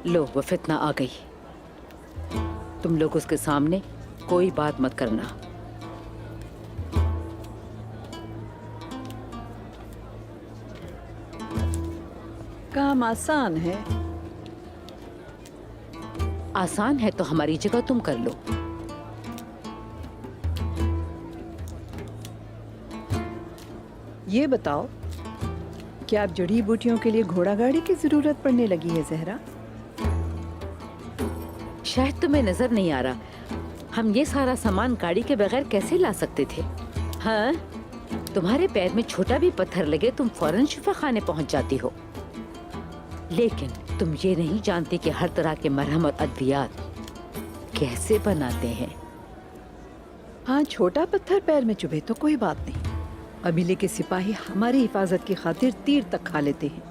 लो वो फितना आ गई। तुम लोग उसके सामने कोई बात मत करना। काम आसान है। आसान है तो हमारी जगह तुम कर लो। ये बताओ, क्या अब जड़ी बूटियों के लिए घोड़ा गाड़ी की जरूरत पड़ने लगी है ज़हरा? शायद तुम्हें नजर नहीं आ रहा, हम ये सारा सामान गाड़ी के बगैर कैसे ला सकते थे? हाँ, तुम्हारे पैर में छोटा भी पत्थर लगे तुम फौरन शिफा खाने पहुंच जाती हो। लेकिन तुम ये नहीं जानती कि हर तरह के मरहम और अद्वियात कैसे बनाते हैं। हाँ, छोटा पत्थर पैर में चुभे तो कोई बात नहीं। कबीले के सिपाही हमारी हिफाजत की खातिर तीर तक खा लेते हैं।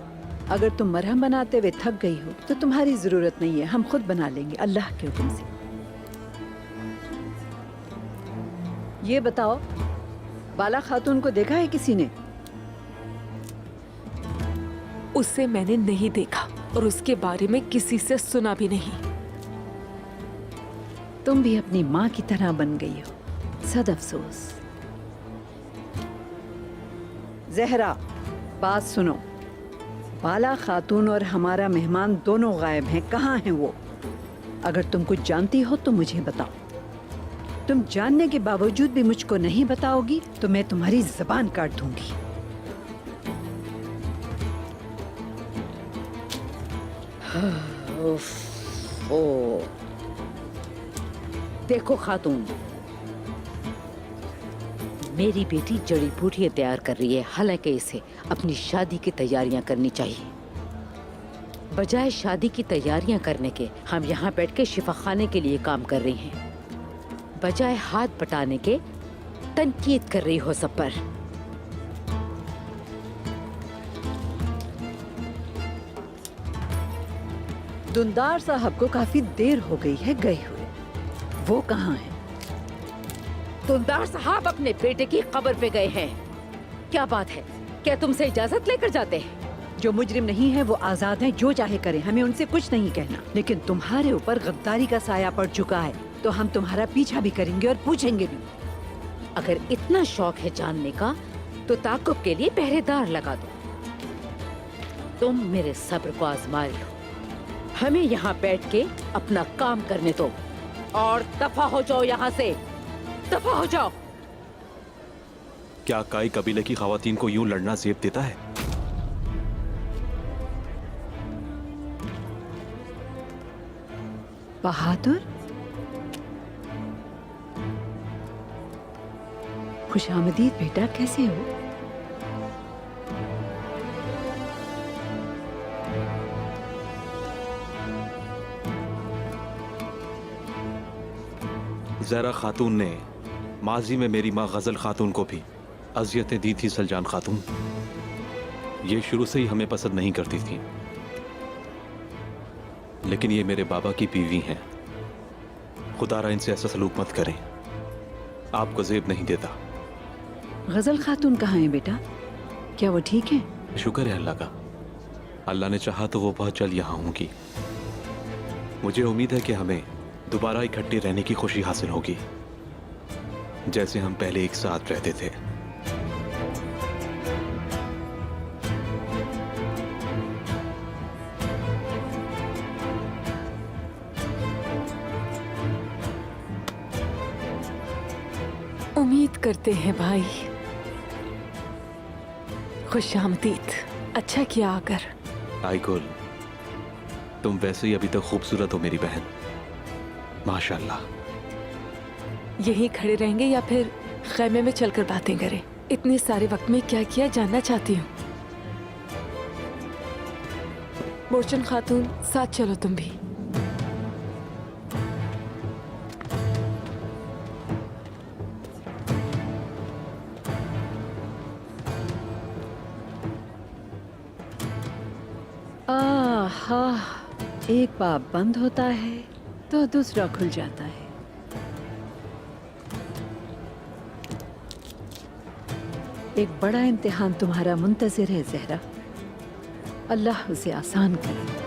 अगर तुम मरहम बनाते हुए थक गई हो तो तुम्हारी जरूरत नहीं है, हम खुद बना लेंगे अल्लाह के हुक्म से। ये बताओ, बाला खातून को देखा है किसी ने? उसे मैंने नहीं देखा और उसके बारे में किसी से सुना भी नहीं। तुम भी अपनी माँ की तरह बन गई हो, सद अफसोस। ज़हरा, बात सुनो। बाला खातून और हमारा मेहमान दोनों गायब हैं। कहाँ हैं वो? अगर तुम कुछ जानती हो तो मुझे बताओ। तुम जानने के बावजूद भी मुझको नहीं बताओगी तो मैं तुम्हारी जबान काट दूंगी। ओ, देखो खातून, मेरी बेटी जड़ी बूटियां तैयार कर रही है, हालांकि इसे अपनी शादी की तैयारियां करनी चाहिए। बजाय शादी की तैयारियां करने के हम यहाँ बैठ के शिफा खाने के लिए काम कर रही हैं। बजाय हाथ बटाने के तनकीद कर रही हो सब पर। दुंदार साहब को काफी देर हो गई है गए हुए। वो कहाँ है? दुंदार साहब अपने बेटे की कब्र पे गए हैं। क्या बात है, क्या तुमसे इजाजत लेकर जाते हैं? जो मुजरिम नहीं है वो आजाद हैं, जो चाहे करें, हमें उनसे कुछ नहीं कहना। लेकिन तुम्हारे ऊपर गद्दारी का साया पड़ चुका है तो हम तुम्हारा पीछा भी करेंगे और पूछेंगे भी। अगर इतना शौक है जानने का तो ताक़ुब के लिए पहरेदार लगा दो। तुम मेरे सब्र को आजमा लो, हमें यहाँ बैठ के अपना काम करने दो और दफा हो जाओ यहाँ से, दफा हो जाओ। क्या काई कबीले की खवातीन को यूं लड़ना जेब देता है? बहादुर, खुशामदीद बेटा, कैसे हो? ज़हरा खातून ने माजी में मेरी माँ गजल खातून को भी अजियतें दी थी। सलजान खातून ये शुरू से ही हमें पसंद नहीं करती थी, लेकिन ये मेरे बाबा की बीवी हैं। खुदारा इनसे ऐसा सलूक मत करें, आपको जेब नहीं देता। गजल खातून कहाँ है बेटा? क्या वो ठीक है? शुक्र है अल्लाह का, अल्लाह ने चाहा तो वो बहुत जल्द यहाँ होंगी। मुझे उम्मीद है कि हमें दोबारा इकट्ठे रहने की खुशी हासिल होगी, जैसे हम पहले एक साथ रहते थे। उम्मीद करते हैं भाई। खुशामदीद, अच्छा किया आकर। आइकुल, तुम वैसे ही अभी तक खूबसूरत हो मेरी बहन, माशाल्लाह। यहीं खड़े रहेंगे या फिर खैमे में चलकर बातें करें? इतने सारे वक्त में क्या किया जानना चाहती हूँ। मोर्चन खातून, साथ चलो तुम भी। आहा, एक बाब बंद होता है तो दूसरा खुल जाता है। एक बड़ा इम्तिहान तुम्हारा मुंतज़िर है ज़हरा, अल्लाह उसे आसान करे।